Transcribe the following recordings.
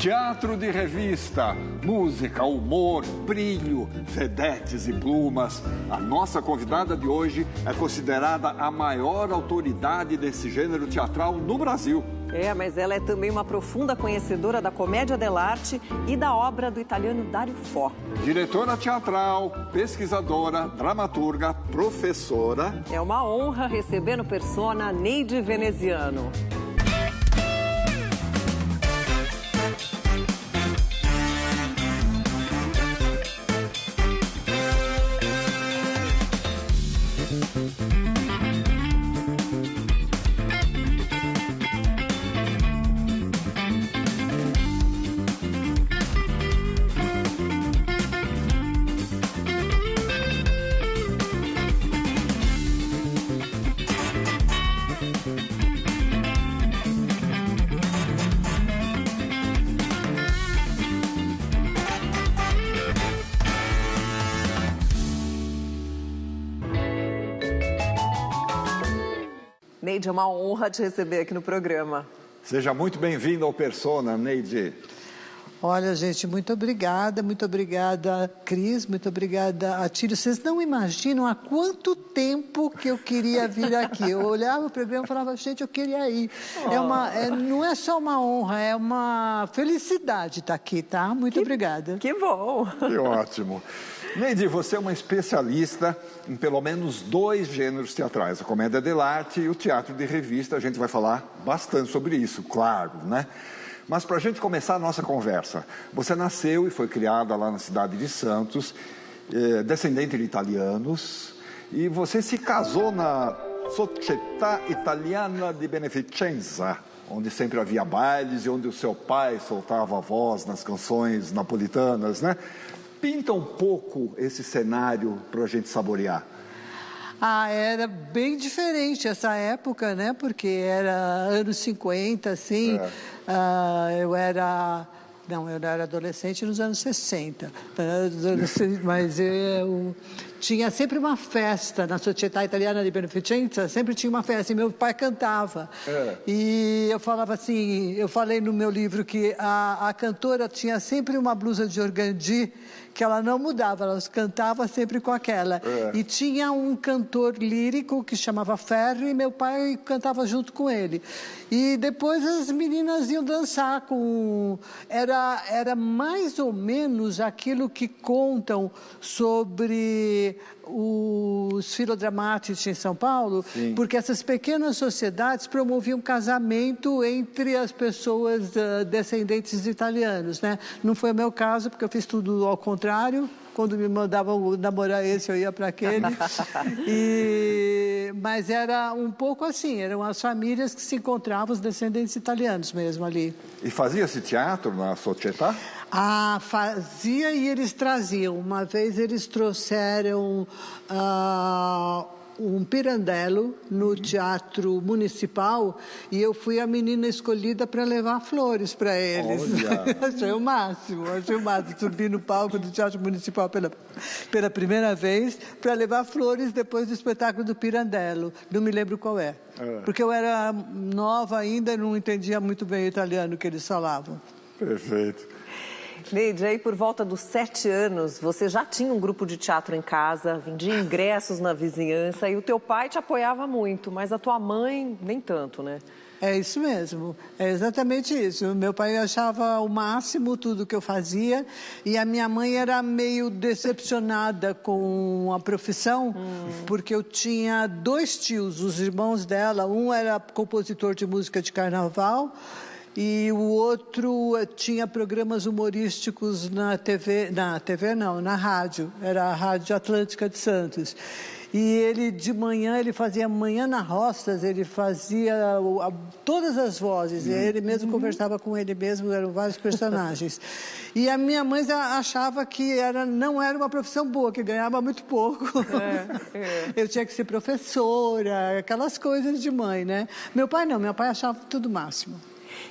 Teatro de revista, música, humor, brilho, vedetes e plumas. A nossa convidada de hoje é considerada a maior autoridade desse gênero teatral no Brasil. Mas ela é também uma profunda conhecedora da comédia dell'arte e da obra do italiano Dario Fo. Diretora teatral, pesquisadora, dramaturga, professora. É uma honra receber no persona Neide Veneziano. Neide, é uma honra te receber aqui no programa. Seja muito bem-vinda ao Persona, Neide. Olha, gente, muito obrigada, Cris, muito obrigada, Atílio. Vocês não imaginam há quanto tempo que eu queria vir aqui. Eu olhava o programa e falava, gente, eu queria ir. Não é só uma honra, é uma felicidade estar aqui, tá? Muito obrigada. Que bom. Que ótimo. Neide, você é uma especialista em pelo menos 2 gêneros teatrais, a comédia dell'arte e o teatro de revista. A gente vai falar bastante sobre isso, claro, né? Mas para a gente começar a nossa conversa, você nasceu e foi criada lá na cidade de Santos, descendente de italianos, e você se casou na Società Italiana di Beneficenza, onde sempre havia bailes e onde o seu pai soltava a voz nas canções napolitanas, né? Pinta um pouco esse cenário para a gente saborear. Era bem diferente essa época, né? Porque era anos 50, assim. Eu era adolescente nos anos 60. Mas eu tinha sempre uma festa na Società Italiana di Beneficenza, sempre tinha uma festa, e meu pai cantava. E eu falava assim, eu falei no meu livro que a cantora tinha sempre uma blusa de organdi, que ela não mudava, ela cantava sempre com aquela. E tinha um cantor lírico que chamava Ferri, e meu pai cantava junto com ele. E depois as meninas iam dançar com... Era mais ou menos aquilo que contam sobre os filodramatici em São Paulo. Sim. Porque essas pequenas sociedades promoviam casamento entre as pessoas descendentes de italianos, né? Não foi o meu caso, porque eu fiz tudo ao contrário. Quando me mandavam namorar esse, eu ia para aquele. Mas era um pouco assim, eram as famílias que se encontravam, os descendentes italianos mesmo ali. E fazia-se teatro na Società? Fazia e eles traziam. Uma vez eles trouxeram um Pirandello no Teatro Municipal, e eu fui a menina escolhida para levar flores para eles. Achei o máximo. Subi no palco do Teatro Municipal pela primeira vez para levar flores depois do espetáculo do Pirandello. Não me lembro qual é. Porque eu era nova ainda e não entendia muito bem o italiano que eles falavam. Perfeito. Neide, aí por volta dos 7 anos, você já tinha um grupo de teatro em casa, vendia ingressos na vizinhança, e o teu pai te apoiava muito, mas a tua mãe nem tanto, né? É isso mesmo, é exatamente isso. Meu pai achava o máximo tudo que eu fazia, e a minha mãe era meio decepcionada com a profissão, porque eu tinha 2 tios, os irmãos dela, um era compositor de música de carnaval, e o outro tinha programas humorísticos na na rádio, era a Rádio Atlântica de Santos. E ele, de manhã, ele fazia Manhã na Roças, ele fazia todas as vozes, ele mesmo conversava com ele mesmo, eram vários personagens. E a minha mãe achava que não era uma profissão boa, que ganhava muito pouco. Eu tinha que ser professora, aquelas coisas de mãe, né? Meu pai não, meu pai achava tudo o máximo.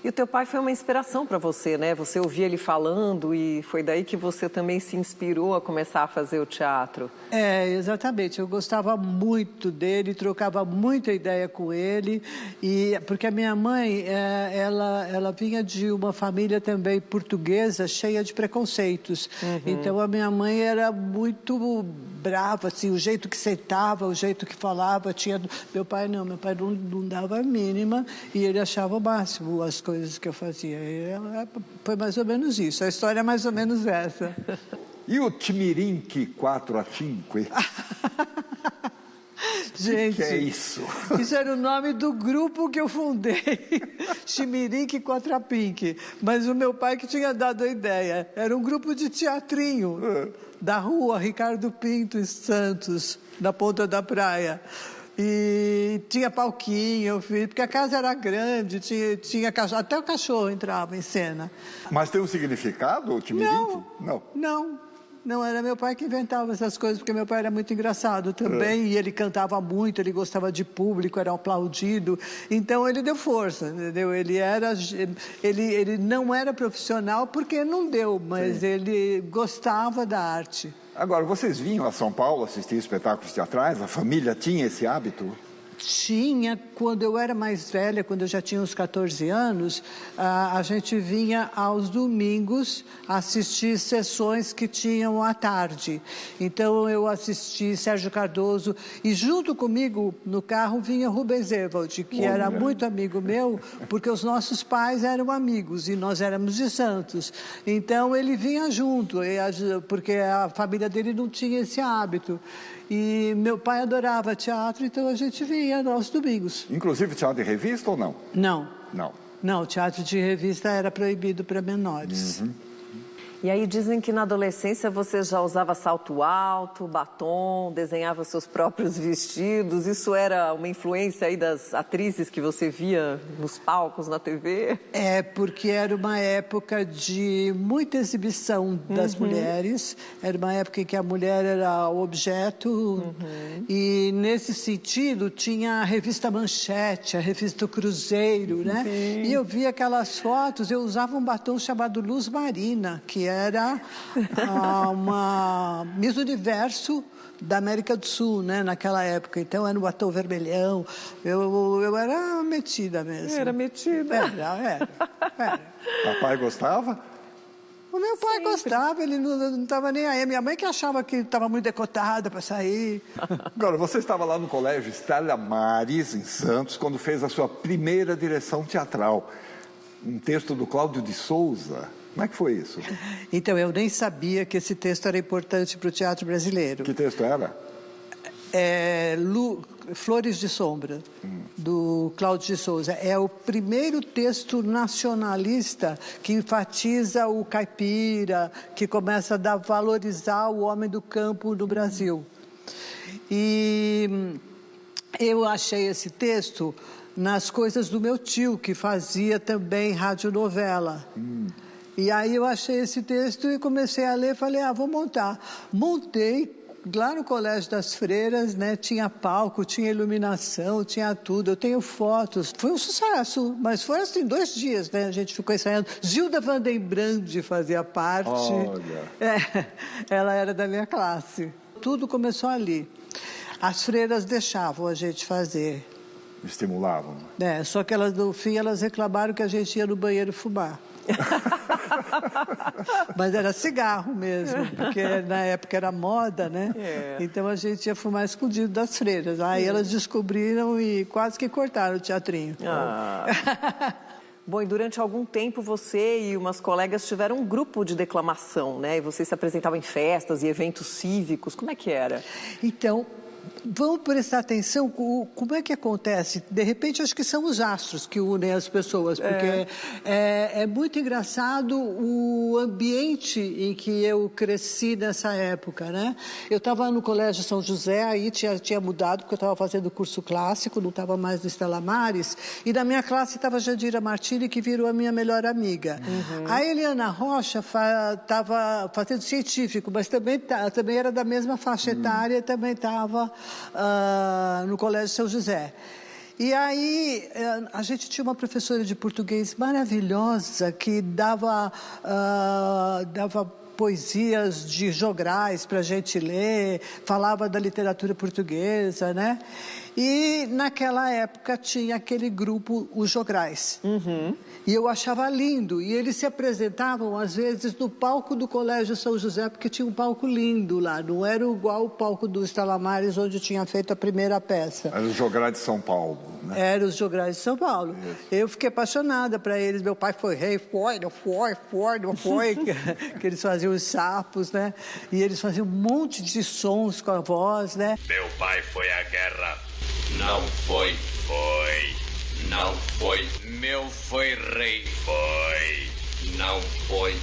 E o teu pai foi uma inspiração para você, né? Você ouvia ele falando e foi daí que você também se inspirou a começar a fazer o teatro. Exatamente. Eu gostava muito dele, trocava muita ideia com ele, porque a minha mãe, ela vinha de uma família também portuguesa, cheia de preconceitos. Então, a minha mãe era muito brava, assim, o jeito que sentava, o jeito que falava. Meu pai não dava a mínima e ele achava o máximo as coisas que eu fazia. Foi mais ou menos isso. A história é mais ou menos essa. E o Timirinque 4 a 5? Gente, que é isso? Isso era o nome do grupo que eu fundei, Timirinque 4 a Pink. Mas o meu pai que tinha dado a ideia. Era um grupo de teatrinho da rua Ricardo Pinto e Santos, na ponta da praia. E tinha palquinho, porque a casa era grande, tinha cachorro, até o cachorro entrava em cena. Mas tem um significado, o Timirinque? Não, era meu pai que inventava essas coisas, porque meu pai era muito engraçado também, e ele cantava muito, ele gostava de público, era aplaudido, então ele deu força, entendeu? Ele não era profissional porque não deu, mas ele gostava da arte. Agora, vocês vinham a São Paulo assistir espetáculos teatrais? A família tinha esse hábito? Tinha, quando eu era mais velha, quando eu já tinha uns 14 anos, a gente vinha aos domingos assistir sessões que tinham à tarde. Então eu assisti Sérgio Cardoso e junto comigo no carro vinha Rubens Ewald, que era muito amigo meu, porque os nossos pais eram amigos e nós éramos de Santos. Então ele vinha junto, porque a família dele não tinha esse hábito. E meu pai adorava teatro, então a gente vinha aos domingos. Inclusive teatro de revista ou não? Não, teatro de revista era proibido para menores. E aí dizem que na adolescência você já usava salto alto, batom, desenhava seus próprios vestidos. Isso era uma influência aí das atrizes que você via nos palcos, na TV? Porque era uma época de muita exibição das mulheres. Era uma época em que a mulher era o objeto. E nesse sentido tinha a revista Manchete, a revista Cruzeiro, né? Sim. E eu via aquelas fotos, eu usava um batom chamado Luz Marina, que era uma Miss Universo da América do Sul, né, naquela época. Então, era um batom vermelhão. Eu era metida mesmo. Era metida? Era. Papai gostava? O meu pai gostava, ele não estava nem aí. Minha mãe que achava que estava muito decotada para sair. Agora, você estava lá no colégio Estela Maris, em Santos, quando fez a sua primeira direção teatral. Um texto do Cláudio de Souza. Como é que foi isso? Então, eu nem sabia que esse texto era importante para o teatro brasileiro. Que texto era? Flores de Sombra, do Cláudio de Souza. É o primeiro texto nacionalista que enfatiza o caipira, que começa a valorizar o homem do campo no Brasil. E eu achei esse texto nas coisas do meu tio, que fazia também radionovela. E aí eu achei esse texto e comecei a ler, falei, vou montar. Montei lá no Colégio das Freiras, né? Tinha palco, tinha iluminação, tinha tudo. Eu tenho fotos. Foi um sucesso, mas foi assim 2 dias, né? A gente ficou ensaiando. Gilda Vandenbrand fazia parte. Olha. Ela era da minha classe. Tudo começou ali. As freiras deixavam a gente fazer. Estimulavam. Só que no fim elas reclamaram que a gente ia no banheiro fumar. Mas era cigarro mesmo, porque na época era moda, né? Então a gente ia fumar escondido das freiras. Aí elas descobriram e quase que cortaram o teatrinho. Bom, e durante algum tempo você e umas colegas tiveram um grupo de declamação, né? E vocês se apresentavam em festas e eventos cívicos. Como é que era? Então, vamos prestar atenção como é que acontece. De repente, acho que são os astros que unem as pessoas, porque é muito engraçado o ambiente em que eu cresci nessa época, né? Eu estava no Colégio São José, aí tinha mudado, porque eu estava fazendo curso clássico, não estava mais no Estela Maris, e na minha classe estava a Jandira Martini, que virou a minha melhor amiga. A Eliana Rocha estava fazendo científico, mas também era da mesma faixa etária, também estava no Colégio São José. E aí, a gente tinha uma professora de português maravilhosa que dava poesias de jograis para a gente ler, falava da literatura portuguesa, né? E naquela época tinha aquele grupo, os jograis. Uhum. E eu achava lindo. E eles se apresentavam, às vezes, no palco do Colégio São José, porque tinha um palco lindo lá. Não era igual o palco do Estalamares, onde tinha feito a primeira peça. Era os jograis de São Paulo, né? Era os jograis de São Paulo. Isso. Eu fiquei apaixonada para eles. Meu pai foi rei, não foi. Que eles faziam os sapos, né? E eles faziam um monte de sons com a voz, né? Meu pai foi à guerra. Não foi. Não foi. Meu foi rei. Não foi.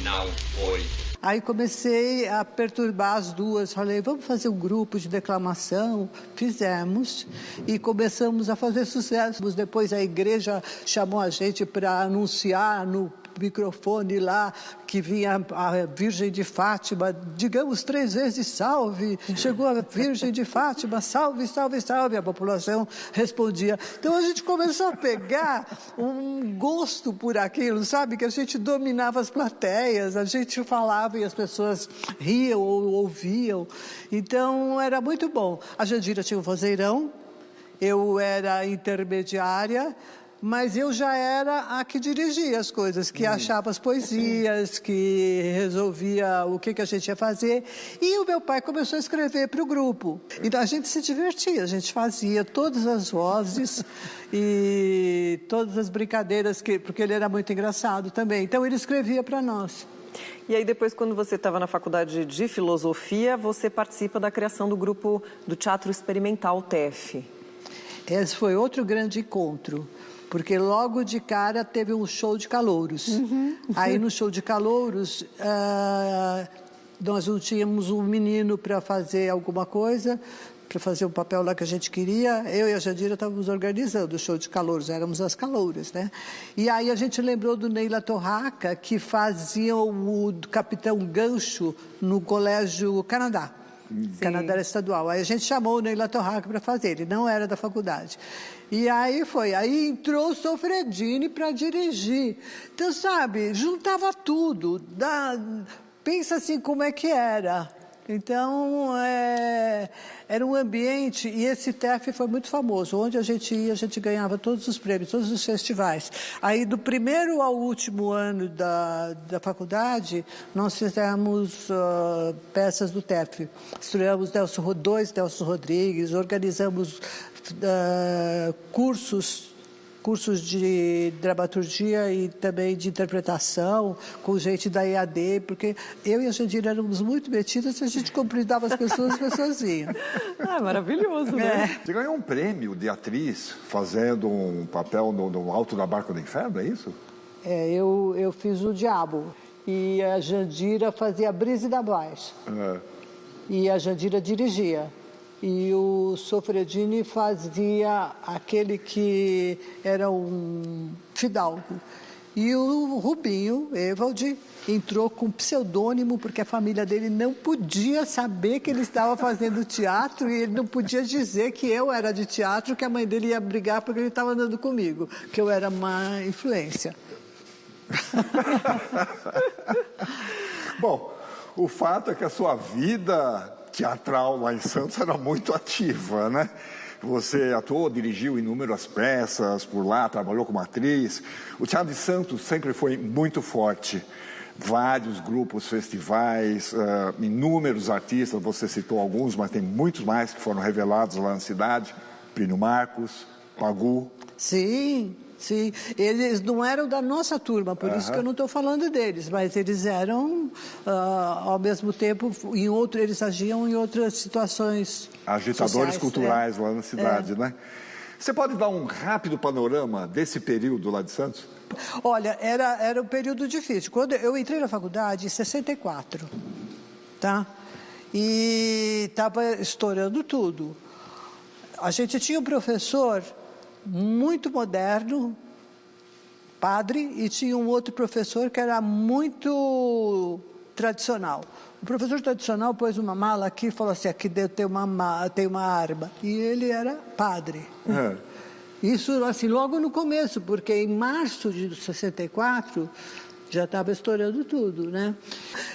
Não foi. Aí comecei a perturbar as duas, falei, vamos fazer um grupo de declamação, fizemos e começamos a fazer sucesso. Depois a igreja chamou a gente para anunciar no microfone lá que vinha a Virgem de Fátima, digamos 3 vezes salve, chegou a Virgem de Fátima, salve, salve, salve, a população respondia. Então a gente começou a pegar um gosto por aquilo, sabe, que a gente dominava as plateias, a gente falava e as pessoas riam ou ouviam, então era muito bom. A Jandira tinha um vozeirão, eu era intermediária, mas eu já era a que dirigia as coisas, que achava as poesias, que resolvia o que a gente ia fazer. E o meu pai começou a escrever para o grupo. Então a gente se divertia, a gente fazia todas as vozes e todas as brincadeiras, porque ele era muito engraçado também. Então ele escrevia para nós. E aí depois, quando você estava na faculdade de filosofia, você participa da criação do grupo do Teatro Experimental TEF. Esse foi outro grande encontro. Porque logo de cara teve um show de calouros. Uhum. Aí no show de calouros, nós não tínhamos um menino para fazer alguma coisa, para fazer um papel lá que a gente queria. Eu e a Jandira estávamos organizando o show de calouros, éramos as calouras, né? E aí a gente lembrou do Neila Torraca, que fazia o Capitão Gancho no Colégio Canadá. Sim. Canadá era estadual. Aí a gente chamou o Neila Torraca para fazer, ele não era da faculdade. E aí entrou o Sofredini para dirigir. Então, sabe, juntava tudo. Pensa assim como é que era. Então, era um ambiente, e esse TEF foi muito famoso. Onde a gente ia, a gente ganhava todos os prêmios, todos os festivais. Aí, do primeiro ao último ano da faculdade, nós fizemos peças do TEF. Estreamos Delcio Rodrigues, organizamos cursos de dramaturgia e também de interpretação, com gente da EAD, porque eu e a Jandira éramos muito metidas, a gente cumprimentava as pessoas vinham. Maravilhoso, né? Você ganhou um prêmio de atriz fazendo um papel no Alto da Barca do Inferno, é isso? Eu fiz o Diabo e a Jandira fazia a Brise da Baixo. E a Jandira dirigia. E o Sofredini fazia aquele que era um fidalgo. E o Rubinho, Evald, entrou com pseudônimo, porque a família dele não podia saber que ele estava fazendo teatro e ele não podia dizer que eu era de teatro, que a mãe dele ia brigar porque ele estava andando comigo, que eu era má influência. Bom, o fato é que a sua vida teatral lá em Santos era muito ativa, né? Você atuou, dirigiu inúmeras peças por lá, trabalhou como atriz. O Teatro de Santos sempre foi muito forte. Vários grupos, festivais, inúmeros artistas, você citou alguns, mas tem muitos mais que foram revelados lá na cidade. Plínio Marcos, Pagu. Sim. Sim, eles não eram da nossa turma, por isso que eu não estou falando deles, mas eles eram, ao mesmo tempo, eles agiam em outras situações agitadores sociais, culturais lá na cidade, né? Você pode dar um rápido panorama desse período lá de Santos? Olha, era um período difícil. Quando eu entrei na faculdade em 64, tá? E estava estourando tudo. A gente tinha um professor muito moderno, padre, e tinha um outro professor que era muito tradicional. O professor tradicional pôs uma mala aqui e falou assim, aqui tem uma arma. E ele era padre. Isso, assim, logo no começo, porque em março de 64... já estava estourando tudo, né?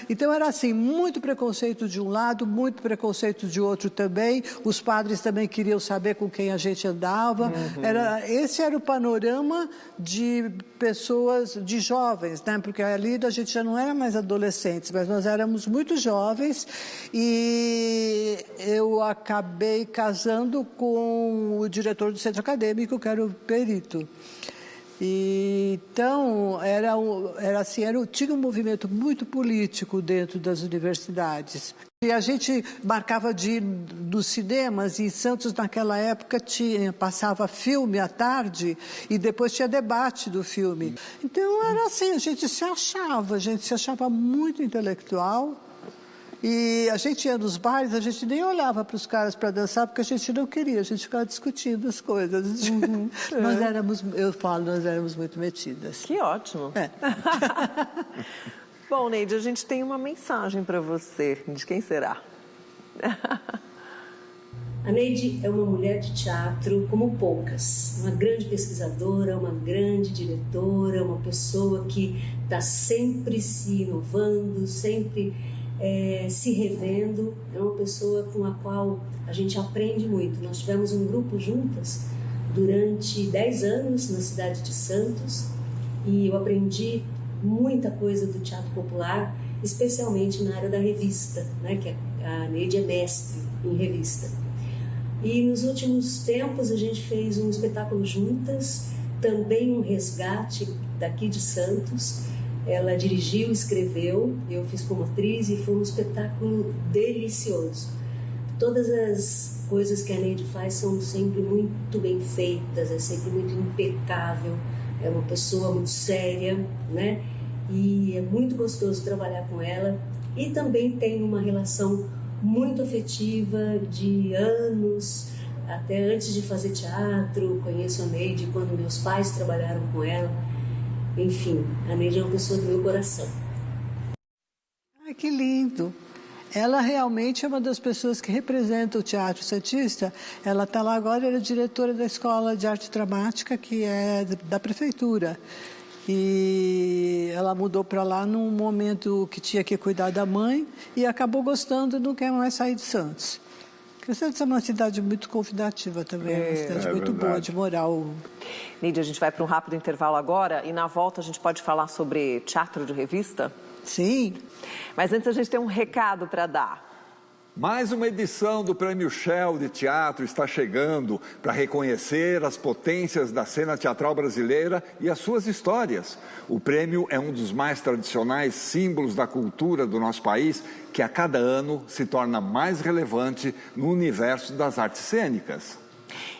Então era assim, muito preconceito de um lado, muito preconceito de outro também. Os padres também queriam saber com quem a gente andava. Esse era o panorama de pessoas, de jovens, né? Porque ali a gente já não era mais adolescentes, mas nós éramos muito jovens e eu acabei casando com o diretor do centro acadêmico, que era o Perito. E, então, tinha um movimento muito político dentro das universidades. E a gente marcava de ir nos cinemas, e em Santos, naquela época, passava filme à tarde e depois tinha debate do filme. Então, era assim, a gente se achava muito intelectual. E a gente ia nos bares, a gente nem olhava para os caras para dançar, porque a gente não queria, a gente ficava discutindo as coisas. Nós éramos muito metidas. Que ótimo. Bom, Neide, a gente tem uma mensagem para você. De quem será? A Neide é uma mulher de teatro como poucas. Uma grande pesquisadora, uma grande diretora, uma pessoa que está sempre se inovando, sempre... se revendo. É uma pessoa com a qual a gente aprende muito. Nós tivemos um grupo juntas durante 10 anos na cidade de Santos e eu aprendi muita coisa do teatro popular, especialmente na área da revista, né? Que a Neide é mestre em revista. E nos últimos tempos a gente fez um espetáculo juntas, também um resgate daqui de Santos. Ela dirigiu, escreveu, eu fiz como atriz e foi um espetáculo delicioso. Todas as coisas que a Neide faz são sempre muito bem feitas, é sempre muito impecável, é uma pessoa muito séria, né? E é muito gostoso trabalhar com ela. E também tem uma relação muito afetiva de anos, até antes de fazer teatro, conheço a Neide quando meus pais trabalharam com ela. Enfim, a Neide é uma pessoa do meu coração. Ai, que lindo! Ela realmente é uma das pessoas que representa o Teatro Santista. Ela está lá agora, ela é diretora da Escola de Arte Dramática, que é da Prefeitura. E ela mudou para lá num momento que tinha que cuidar da mãe e acabou gostando e não quer mais sair de Santos. Porque Santos é uma cidade muito convidativa também, é uma cidade muito boa de morar. Neide, a gente vai para um rápido intervalo agora e na volta a gente pode falar sobre teatro de revista? Sim. Mas antes a gente tem um recado para dar. Mais uma edição do Prêmio Shell de Teatro está chegando para reconhecer as potências da cena teatral brasileira e as suas histórias. O prêmio é um dos mais tradicionais símbolos da cultura do nosso país, que a cada ano se torna mais relevante no universo das artes cênicas.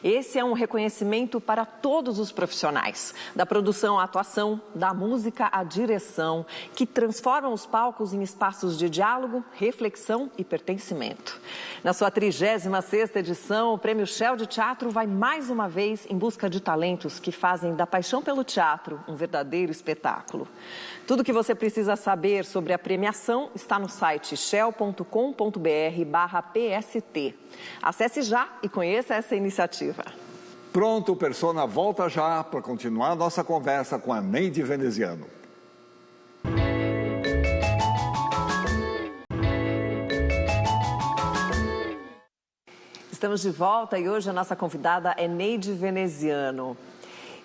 Esse é um reconhecimento para todos os profissionais, da produção à atuação, da música à direção, que transformam os palcos em espaços de diálogo, reflexão e pertencimento. Na sua 36ª edição, o Prêmio Shell de Teatro vai mais uma vez em busca de talentos que fazem da paixão pelo teatro um verdadeiro espetáculo. Tudo o que você precisa saber sobre a premiação está no site shell.com.br/PST. Acesse já e conheça essa iniciativa. Pronto, o Persona volta já para continuar nossa conversa com a Neide Veneziano. Estamos de volta e hoje a nossa convidada é Neide Veneziano.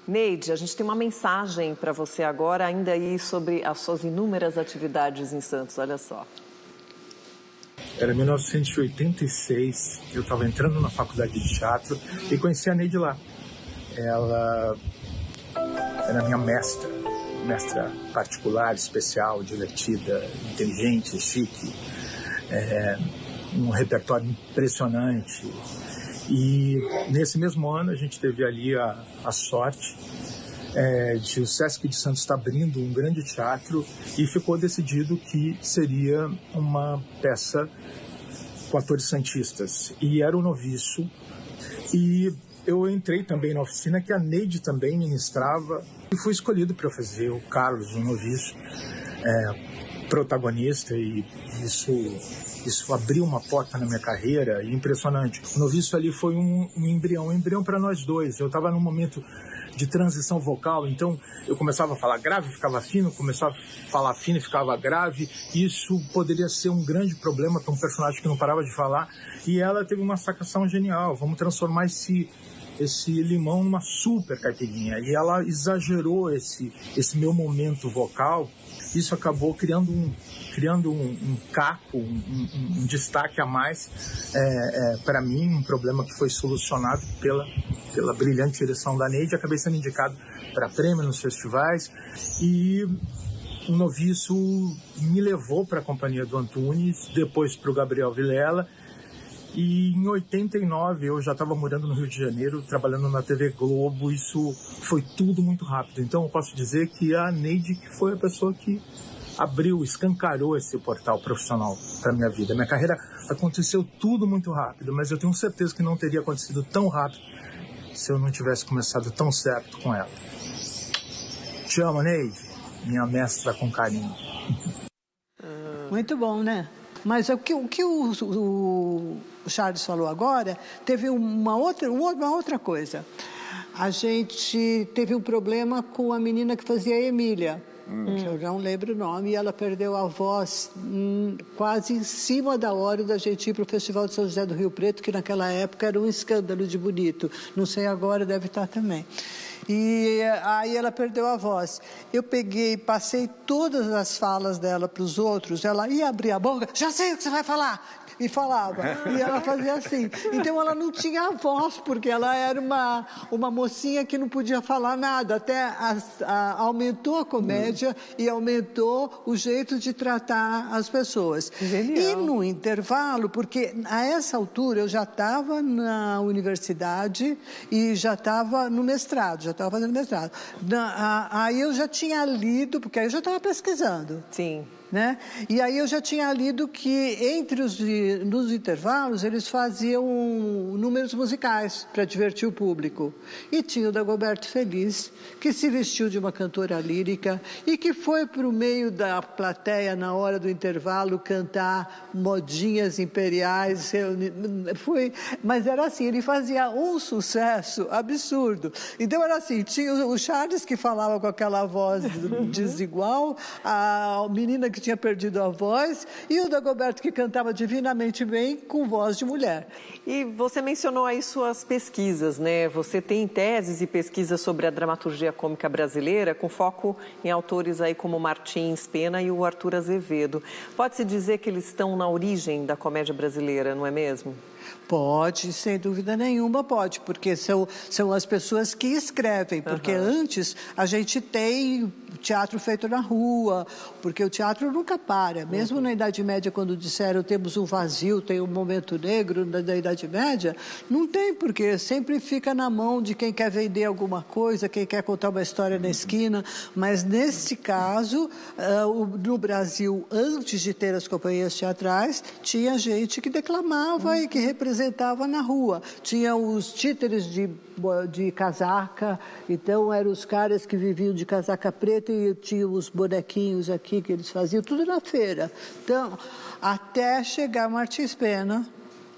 Neide, a gente tem uma mensagem para você agora, ainda aí sobre as suas inúmeras atividades em Santos, olha só. Era 1986, eu estava entrando na faculdade de teatro e conheci a Neide lá. Ela era minha mestra particular, especial, divertida, inteligente, chique, um repertório impressionante. E nesse mesmo ano a gente teve ali a sorte de o Sesc de Santos estar abrindo um grande teatro e ficou decidido que seria uma peça com atores santistas. E era o Noviço. E eu entrei também na oficina que a Neide também ministrava e fui escolhido para fazer o Carlos, o Noviço. protagonista, e isso abriu uma porta na minha carreira, impressionante. O Noviço ali foi um embrião para nós dois. Eu estava num momento de transição vocal, então eu começava a falar grave, ficava fino, começava a falar fino e ficava grave. Isso poderia ser um grande problema para um personagem que não parava de falar, e ela teve uma sacação genial: vamos transformar esse limão numa super caipirinha. E ela exagerou esse meu momento vocal. Isso acabou criando um caco, um destaque a mais para mim, um problema que foi solucionado pela brilhante direção da Neide. Acabei sendo indicado para prêmio nos festivais, e o Noviço me levou para a companhia do Antunes, depois para o Gabriel Vilela, e em 89 eu já estava morando no Rio de Janeiro, trabalhando na TV Globo. Isso foi tudo muito rápido. Então eu posso dizer que a Neide que foi a pessoa que escancarou esse portal profissional para minha vida. Minha carreira aconteceu tudo muito rápido, mas eu tenho certeza que não teria acontecido tão rápido se eu não tivesse começado tão certo com ela. Te amo, Neide, minha mestra com carinho. Muito bom, né? Mas o que o Charles falou agora, teve uma outra coisa. A gente teve um problema com a menina que fazia a Emília, que eu não lembro o nome, e ela perdeu a voz quase em cima da hora da gente ir para o Festival de São José do Rio Preto, que naquela época era um escândalo de bonito. Não sei agora, deve estar também. E aí ela perdeu a voz. Eu passei todas as falas dela para os outros, ela ia abrir a boca, já sei o que você vai falar, e falava. E ela fazia assim. Então ela não tinha voz, porque ela era uma mocinha que não podia falar nada. Até aumentou a comédia e aumentou o jeito de tratar as pessoas. Genial. E no intervalo, porque a essa altura eu já estava na universidade e já estava no mestrado, já estava fazendo mestrado. Aí eu já tinha lido, porque aí eu já estava pesquisando. Sim. Né? E aí eu já tinha lido que nos intervalos eles faziam números musicais para divertir o público. E tinha o Dagoberto Feliz, que se vestiu de uma cantora lírica e que foi para o meio da plateia na hora do intervalo cantar modinhas imperiais. Mas era assim, ele fazia um sucesso absurdo. Então era assim, tinha o Charles, que falava com aquela voz desigual, a menina que tinha perdido a voz, e o Dagoberto, que cantava divinamente bem com voz de mulher. E você mencionou aí suas pesquisas, né? Você tem teses e pesquisas sobre a dramaturgia cômica brasileira, com foco em autores aí como Martins Pena e o Arthur Azevedo. Pode-se dizer que eles estão na origem da comédia brasileira, não é mesmo? Pode, sem dúvida nenhuma pode, porque são as pessoas que escrevem, porque antes a gente tem teatro feito na rua, porque o teatro nunca para, mesmo na Idade Média, quando disseram temos um vazio, tem um momento negro da Idade Média, não tem, porque sempre fica na mão de quem quer vender alguma coisa, quem quer contar uma história na esquina, mas nesse caso, no Brasil, antes de ter as companhias teatrais, tinha gente que declamava e que representava na rua. Tinha os títeres de casaca, então eram os caras que viviam de casaca preta e tinha os bonequinhos aqui que eles faziam, tudo na feira. Então, até chegar Martins Pena,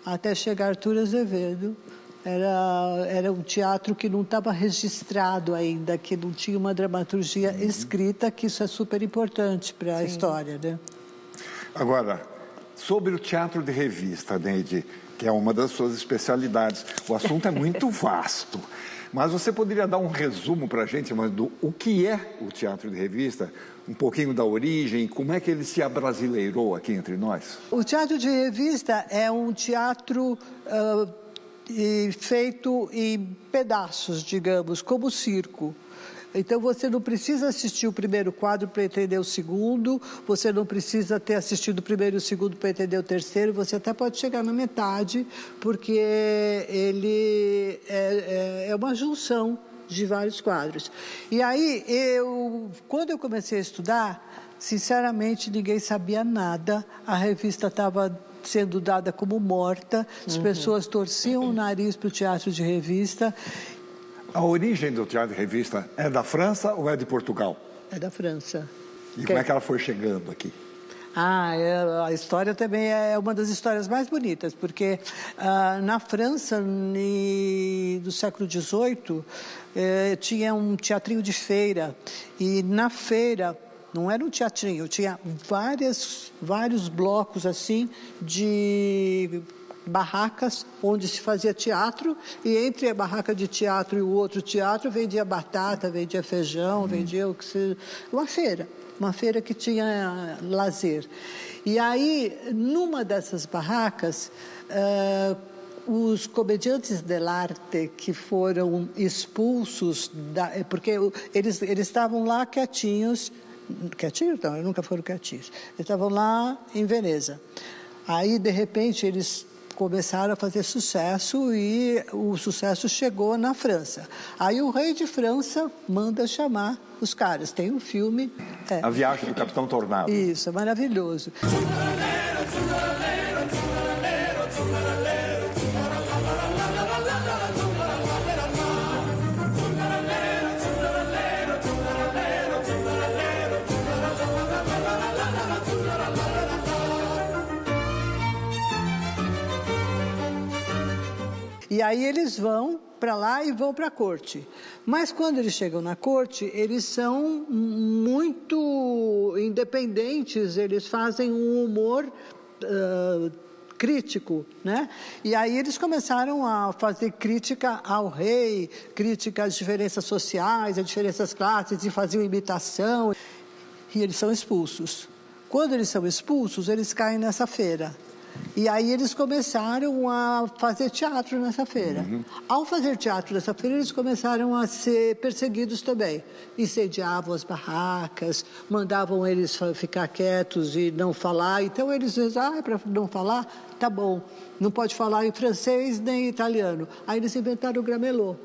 até chegar Arthur Azevedo, era um teatro que não estava registrado ainda, que não tinha uma dramaturgia escrita, que isso é super importante para a história, né? Agora, sobre o teatro de revista, Neide, que é uma das suas especialidades, o assunto é muito vasto, mas você poderia dar um resumo para a gente do o que é o teatro de revista, um pouquinho da origem, como é que ele se abrasileirou aqui entre nós? O teatro de revista é um teatro feito em pedaços, digamos, como o circo. Então, você não precisa assistir o primeiro quadro para entender o segundo, você não precisa ter assistido o primeiro e o segundo para entender o terceiro, você até pode chegar na metade, porque ele é uma junção de vários quadros. E aí, quando eu comecei a estudar, sinceramente, ninguém sabia nada, a revista estava sendo dada como morta, as pessoas torciam o nariz para o teatro de revista. A origem do teatro de revista é da França ou é de Portugal? É da França. E como é que ela foi chegando aqui? A história também é uma das histórias mais bonitas, porque na França, do século XVIII, tinha um teatrinho de feira, e na feira, não era um teatrinho, tinha vários blocos assim de barracas onde se fazia teatro, e entre a barraca de teatro e o outro teatro vendia batata, vendia feijão, vendia o que seja, uma feira que tinha lazer. E aí, numa dessas barracas, os comediantes dell'arte que foram expulsos, porque eles estavam lá quietinhos não, eles nunca foram quietinhos, eles estavam lá em Veneza. Aí, de repente, eles começaram a fazer sucesso e o sucesso chegou na França. Aí o rei de França manda chamar os caras. Tem um filme... A Viagem do Capitão Tornado. Isso, é maravilhoso. E aí eles vão para lá e vão para a corte. Mas quando eles chegam na corte, eles são muito independentes, eles fazem um humor crítico, né? E aí eles começaram a fazer crítica ao rei, crítica às diferenças sociais, às diferenças classes, e faziam imitação. E eles são expulsos. Quando eles são expulsos, eles caem nessa feira. E aí eles começaram a fazer teatro nessa feira. Ao fazer teatro nessa feira, eles começaram a ser perseguidos também. Incendiavam as barracas, mandavam eles ficar quietos e não falar. Então eles diziam, para não falar, tá bom, não pode falar em francês nem em italiano. Aí eles inventaram o gramelô.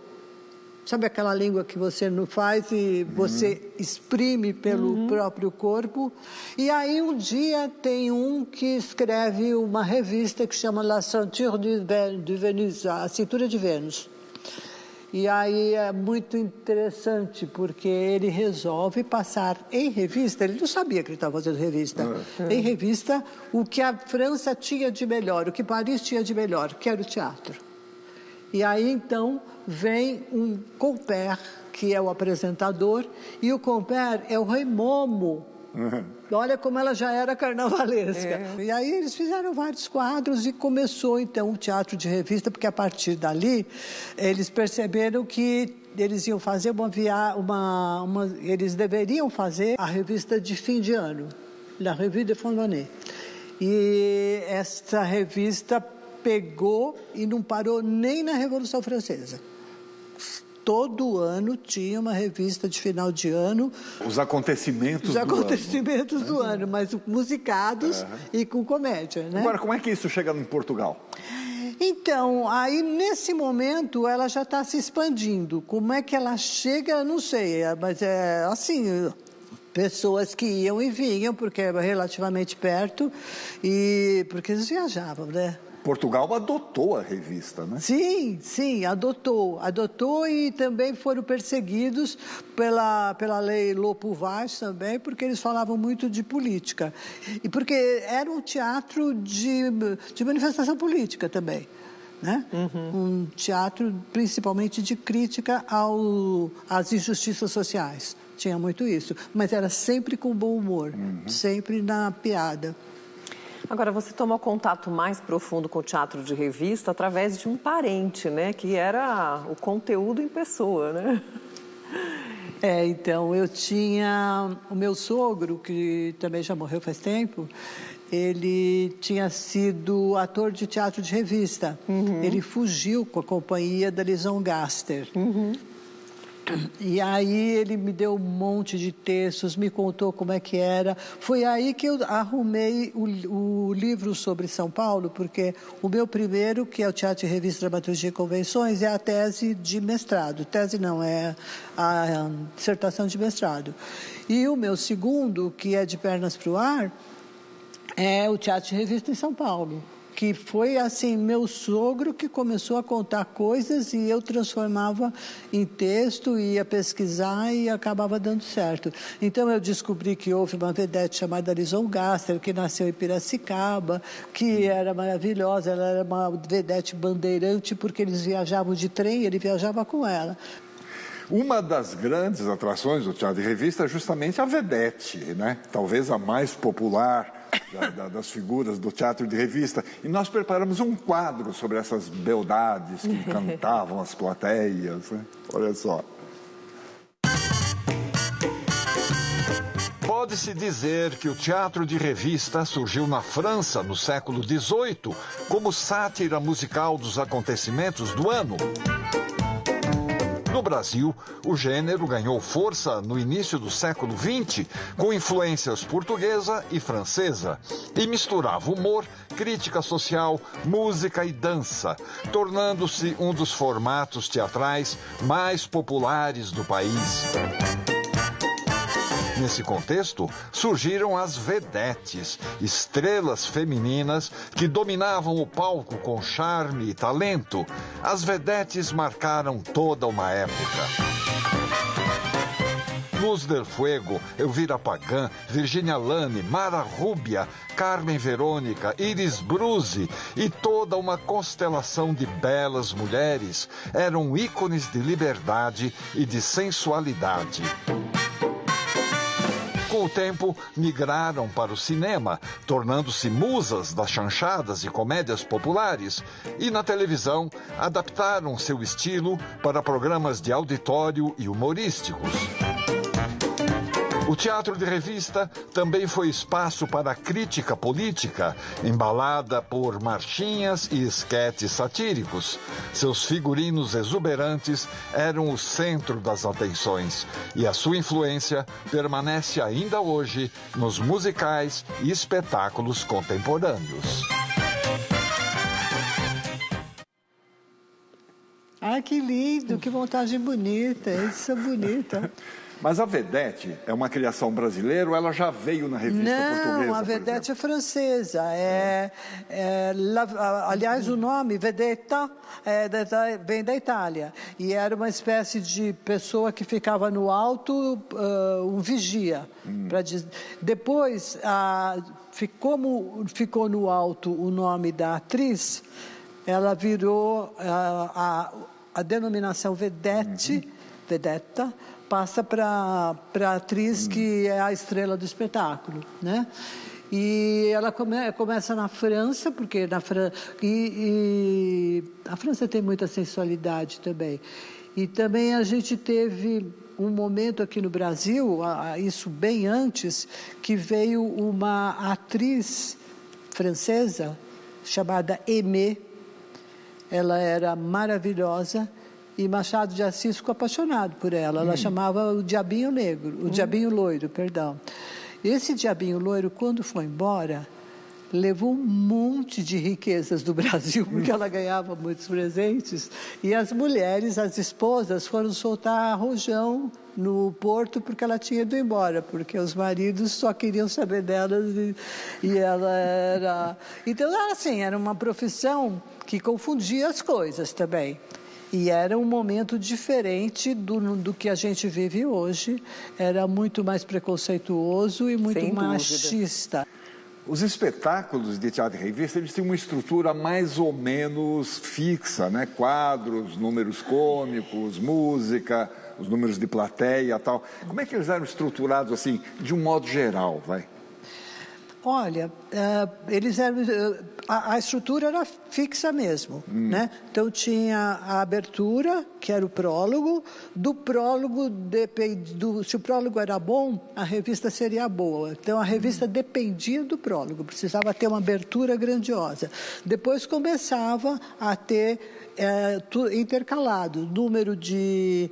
Sabe aquela língua que você não faz e você exprime pelo próprio corpo? E aí um dia tem um que escreve uma revista que chama La Ceinture de Venise, a Cintura de Vênus. E aí é muito interessante, porque ele resolve passar em revista, ele não sabia que ele estava fazendo revista, em revista o que a França tinha de melhor, o que Paris tinha de melhor, que era o teatro. E aí, então, vem um compère, que é o apresentador, e o compère é o Rei Momo. Olha como ela já era carnavalesca. E aí eles fizeram vários quadros e começou, então, o teatro de revista, porque a partir dali, eles perceberam que eles iam fazer eles deveriam fazer a revista de fim de ano, La Revue de Fin d'Année. E essa revista pegou e não parou nem na Revolução Francesa. Todo ano tinha uma revista de final de ano. Os acontecimentos do ano, mas musicados e com comédia, né? Agora, como é que isso chega em Portugal? Então, aí nesse momento ela já está se expandindo. Como é que ela chega, não sei, mas é assim... Pessoas que iam e vinham, porque era relativamente perto, e porque eles viajavam, né? Portugal adotou a revista, né? Sim, adotou e também foram perseguidos pela lei Lopouvage também, porque eles falavam muito de política. E porque era um teatro de manifestação política também, né? Um teatro principalmente de crítica às injustiças sociais. Tinha muito isso, mas era sempre com bom humor, sempre na piada. Agora, você tomou contato mais profundo com o teatro de revista através de um parente, né? Que era o conteúdo em pessoa, né? Então, eu tinha o meu sogro, que também já morreu faz tempo, ele tinha sido ator de teatro de revista. Ele fugiu com a companhia da Lison Gaster. E aí ele me deu um monte de textos, me contou como é que era. Foi aí que eu arrumei o livro sobre São Paulo, porque o meu primeiro, que é o Teatro de Revista, Dramaturgia e Convenções, é a tese de mestrado. Tese não, é a dissertação de mestrado. E o meu segundo, que é de Pernas para o Ar, é o Teatro de Revista em São Paulo. que foi assim, meu sogro que começou a contar coisas e eu transformava em texto, ia pesquisar e acabava dando certo. Então eu descobri que houve uma vedete chamada Lison Gaster, que nasceu em Piracicaba, que era maravilhosa, ela era uma vedete bandeirante, porque eles viajavam de trem, ele viajava com ela. Uma das grandes atrações do teatro de revista é justamente a vedete, né? Talvez a mais popular das figuras do teatro de revista. E nós preparamos um quadro sobre essas beldades que cantavam as plateias, né? Olha só. Pode-se dizer que o teatro de revista surgiu na França no século XVIII como sátira musical dos acontecimentos do ano. No Brasil, o gênero ganhou força no início do século XX, com influências portuguesa e francesa, e misturava humor, crítica social, música e dança, tornando-se um dos formatos teatrais mais populares do país. Nesse contexto, surgiram as vedetes, estrelas femininas que dominavam o palco com charme e talento. As vedetes marcaram toda uma época. Luz del Fuego, Elvira Pagan, Virginia Lane, Mara Rubia, Carmen Verônica, Iris Bruzi e toda uma constelação de belas mulheres eram ícones de liberdade e de sensualidade. Com o tempo, migraram para o cinema, tornando-se musas das chanchadas e comédias populares, e na televisão adaptaram seu estilo para programas de auditório e humorísticos. O teatro de revista também foi espaço para a crítica política, embalada por marchinhas e esquetes satíricos. Seus figurinos exuberantes eram o centro das atenções e a sua influência permanece ainda hoje nos musicais e espetáculos contemporâneos. Ah, que lindo, que montagem bonita, isso é bonita. Mas a vedete é uma criação brasileira ou ela já veio na revista portuguesa? Não, a vedete é francesa. Aliás, o nome vedetta vem da Itália. E era uma espécie de pessoa que ficava no alto, um vigia. Depois, como ficou no alto o nome da atriz, ela virou a denominação vedete, vedetta, passa para a atriz que é a estrela do espetáculo, né? E ela começa na França, porque a França tem muita sensualidade também. E também a gente teve um momento aqui no Brasil, isso bem antes, que veio uma atriz francesa chamada Aimée. Ela era maravilhosa. E Machado de Assis ficou apaixonado por ela. Ela chamava o Diabinho Negro, o Diabinho Loiro, perdão. Esse Diabinho Loiro, quando foi embora, levou um monte de riquezas do Brasil, porque ela ganhava muitos presentes. E as mulheres, as esposas, foram soltar rojão no porto porque ela tinha ido embora, porque os maridos só queriam saber delas e ela era... Então, assim, era uma profissão que confundia as coisas também. E era um momento diferente do que a gente vive hoje. Era muito mais preconceituoso e muito machista. Os espetáculos de teatro e revista, eles têm uma estrutura mais ou menos fixa, né? Quadros, números cômicos, música, os números de plateia e tal. Como é que eles eram estruturados, assim, de um modo geral, vai? Olha, eles eram... A estrutura era fixa mesmo, né? Então tinha a abertura, que era o prólogo. Do prólogo, se o prólogo era bom, a revista seria boa. Então a revista dependia do prólogo, precisava ter uma abertura grandiosa. Depois começava a ter intercalado número de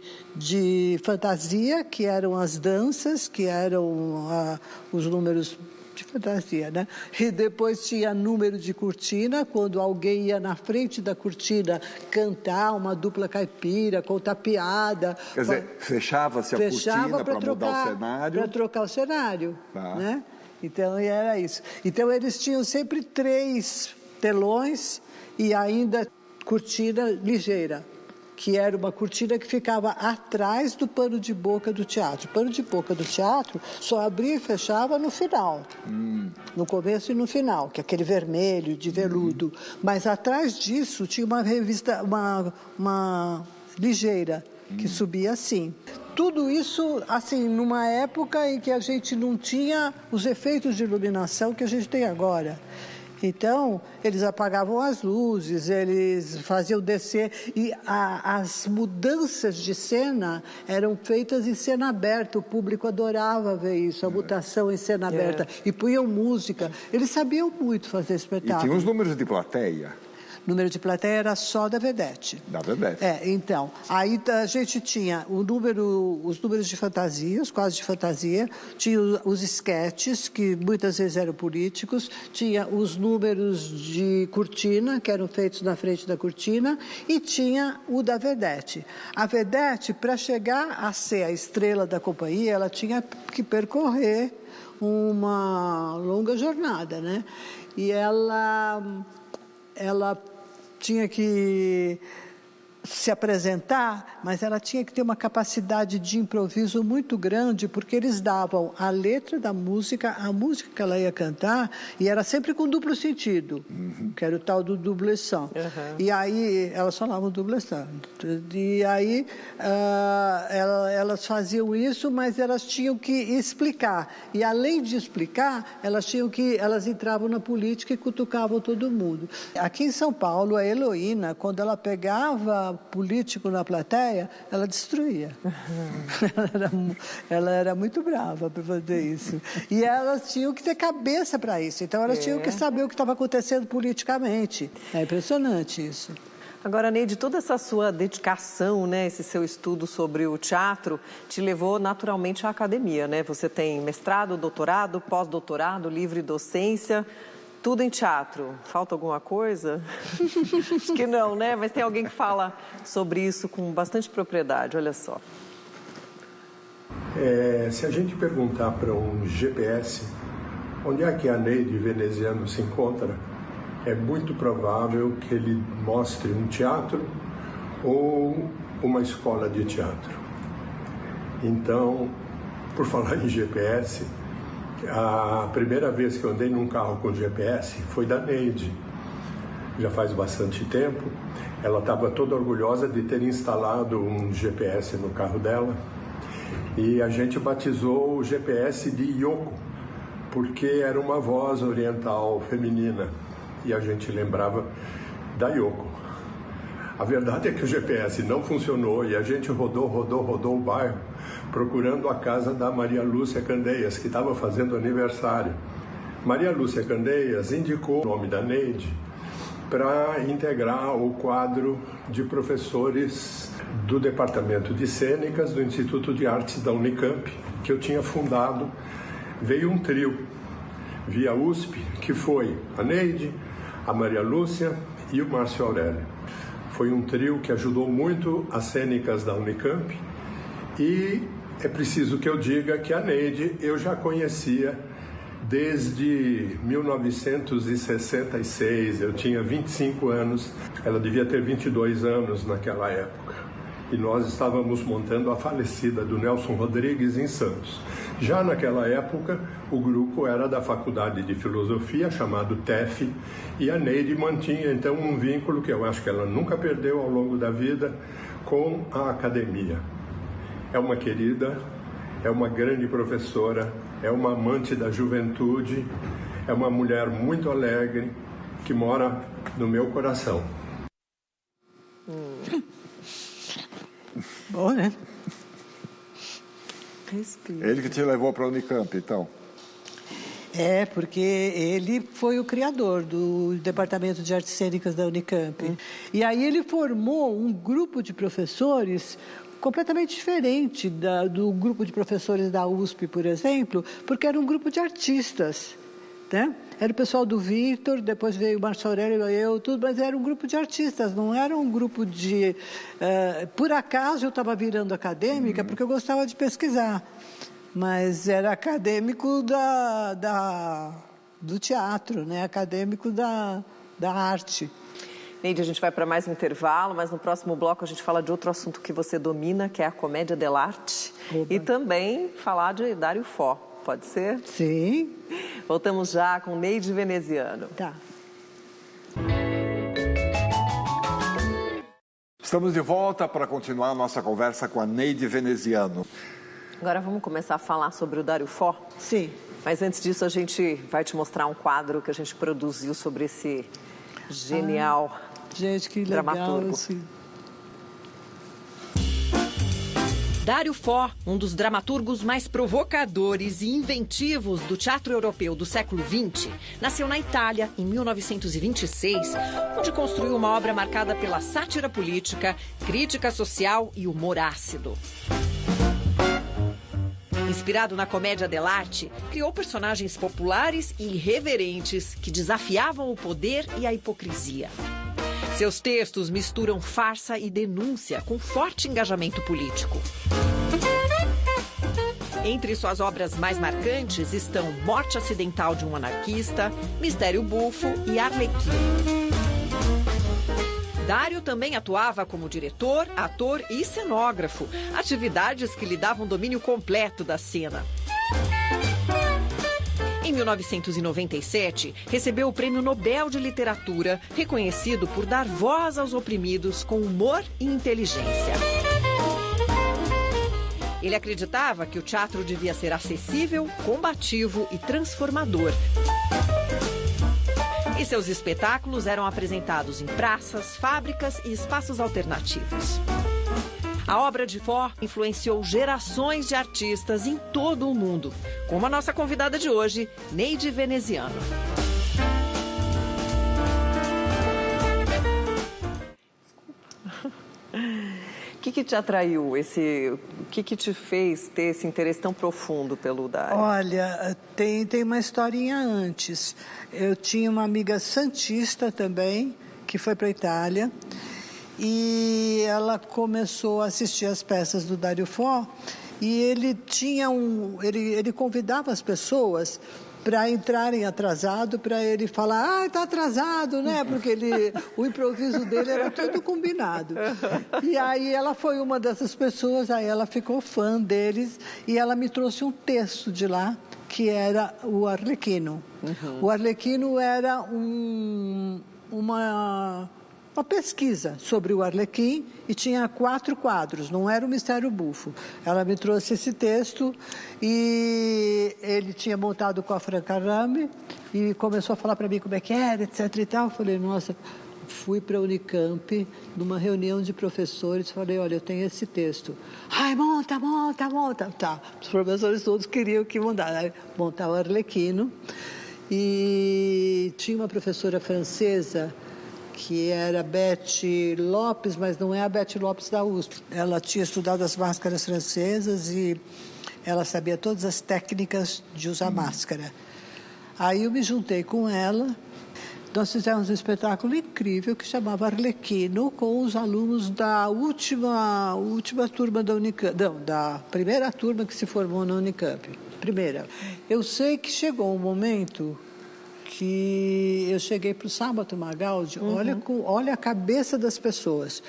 fantasia, que eram as danças, que eram os números de fantasia, né? E depois tinha número de cortina, quando alguém ia na frente da cortina cantar uma dupla caipira, contar piada. Quer dizer, fechava-se a cortina para mudar o cenário. Para trocar o cenário, né? Então, era isso. Então, eles tinham sempre 3 telões e ainda cortina ligeira, que era uma cortina que ficava atrás do pano de boca do teatro. O pano de boca do teatro só abria e fechava no final, no começo e no final, que é aquele vermelho de veludo. Mas atrás disso tinha uma revista, uma ligeira, que subia assim. Tudo isso, assim, numa época em que a gente não tinha os efeitos de iluminação que a gente tem agora. Então, eles apagavam as luzes, eles faziam descer, e as mudanças de cena eram feitas em cena aberta, o público adorava ver isso, a mutação em cena aberta, e punham música. Eles sabiam muito fazer espetáculo. E tinha os números de plateia? O número de plateia era só da Vedete. Da Vedete. Então, aí a gente tinha os números de fantasia, os quadros de fantasia, tinha os esquetes, que muitas vezes eram políticos, tinha os números de cortina, que eram feitos na frente da cortina, e tinha o da Vedete. A Vedete, para chegar a ser a estrela da companhia, ela tinha que percorrer uma longa jornada, né? E ela tinha que se apresentar, mas ela tinha que ter uma capacidade de improviso muito grande, porque eles davam a letra da música, a música que ela ia cantar, e era sempre com duplo sentido, que era o tal do double son. E aí, elas falavam double son. E aí, elas faziam isso, mas elas tinham que explicar. E além de explicar, elas entravam na política e cutucavam todo mundo. Aqui em São Paulo, a Heloína, quando ela pegava político na plateia, ela destruía. Ela era muito brava para fazer isso. E elas tinham que ter cabeça para isso. Então, elas tinham que saber o que estava acontecendo politicamente. É impressionante isso. Agora, Neide, toda essa sua dedicação, né, esse seu estudo sobre o teatro, te levou naturalmente à academia, né? Você tem mestrado, doutorado, pós-doutorado, livre docência... Tudo em teatro. Falta alguma coisa? Acho que não, né? Mas tem alguém que fala sobre isso com bastante propriedade, olha só. Se a gente perguntar para um GPS onde é que a Neide Veneziano se encontra, é muito provável que ele mostre um teatro ou uma escola de teatro. Então, por falar em GPS... A primeira vez que eu andei num carro com GPS foi da Neide, já faz bastante tempo. Ela estava toda orgulhosa de ter instalado um GPS no carro dela e a gente batizou o GPS de Yoko, porque era uma voz oriental feminina e a gente lembrava da Yoko. A verdade é que o GPS não funcionou e a gente rodou o bairro procurando a casa da Maria Lúcia Candeias, que estava fazendo aniversário. Maria Lúcia Candeias indicou o nome da Neide para integrar o quadro de professores do Departamento de Cênicas do Instituto de Artes da Unicamp, que eu tinha fundado. Veio um trio via USP, que foi a Neide, a Maria Lúcia e o Márcio Aurélio. Foi um trio que ajudou muito as cênicas da Unicamp e é preciso que eu diga que a Neide eu já conhecia desde 1966, eu tinha 25 anos, ela devia ter 22 anos naquela época. E nós estávamos montando a falecida do Nelson Rodrigues em Santos. Já naquela época, o grupo era da Faculdade de Filosofia, chamado TEF, e a Neide mantinha então um vínculo que eu acho que ela nunca perdeu ao longo da vida com a academia. É uma querida, é uma grande professora, é uma amante da juventude, é uma mulher muito alegre que mora no meu coração. Bom, né? Respira. Ele que te levou para a Unicamp, então? É, porque ele foi o criador do Departamento de Artes Cênicas da Unicamp. E aí ele formou um grupo de professores completamente diferente do grupo de professores da USP, por exemplo, porque era um grupo de artistas, né? Era o pessoal do Victor, depois veio o Márcio Aurélio, eu, tudo, mas era um grupo de artistas, não era um grupo de... por acaso eu estava virando acadêmica, porque eu gostava de pesquisar, mas era acadêmico do teatro, né? Acadêmico da arte. Neide, a gente vai para mais um intervalo, mas no próximo bloco a gente fala de outro assunto que você domina, que é a comédia dell'arte. E também falar de Dario Fo. Pode ser? Sim. Voltamos já com Neide Veneziano. Tá. Estamos de volta para continuar a nossa conversa com a Neide Veneziano. Agora vamos começar a falar sobre o Dario Fo? Sim. Mas antes disso, a gente vai te mostrar um quadro que a gente produziu sobre esse genial gente, que legal, dramaturgo. Assim. Dario Fo, um dos dramaturgos mais provocadores e inventivos do teatro europeu do século XX, nasceu na Itália em 1926, onde construiu uma obra marcada pela sátira política, crítica social e humor ácido. Inspirado na comédia dell'arte, criou personagens populares e irreverentes que desafiavam o poder e a hipocrisia. Seus textos misturam farsa e denúncia com forte engajamento político. Entre suas obras mais marcantes estão Morte Acidental de um Anarquista, Mistério Bufo e Arlequino. Dario também atuava como diretor, ator e cenógrafo, atividades que lhe davam domínio completo da cena. Em 1997, recebeu o Prêmio Nobel de Literatura, reconhecido por dar voz aos oprimidos com humor e inteligência. Ele acreditava que o teatro devia ser acessível, combativo e transformador. E seus espetáculos eram apresentados em praças, fábricas e espaços alternativos. A obra de Fo influenciou gerações de artistas em todo o mundo, como a nossa convidada de hoje, Neide Veneziano. O que te atraiu? O que te fez ter esse interesse tão profundo pelo Dario? Olha, tem uma historinha antes. Eu tinha uma amiga santista também, que foi para a Itália, e ela começou a assistir as peças do Dario Fo, e ele convidava as pessoas para entrarem atrasado, para ele falar, está atrasado, né? Porque o improviso dele era tudo combinado. E aí ela foi uma dessas pessoas, aí ela ficou fã deles, e ela me trouxe um texto de lá, que era o Arlequino. Uhum. O Arlequino era uma pesquisa sobre o Arlequim e tinha 4 quadros, não era o Mistério Bufo. Ela me trouxe esse texto e ele tinha montado com a Franca Rame e começou a falar para mim como é que era, etc e tal. Eu falei, nossa, fui para a Unicamp, numa reunião de professores, falei, olha, eu tenho esse texto. Ai, monta. Tá, os professores todos queriam que montar o Arlequino. E tinha uma professora francesa que era Beth Lopes, mas não é a Beth Lopes da USP. Ela tinha estudado as máscaras francesas e ela sabia todas as técnicas de usar máscara. Aí eu me juntei com ela, nós fizemos um espetáculo incrível que chamava Arlequino, com os alunos da última turma da Unicamp, não, da primeira turma que se formou na Unicamp. Primeira. Eu sei que chegou um momento que eu cheguei para o Sábato Magaldi, olha a cabeça das pessoas.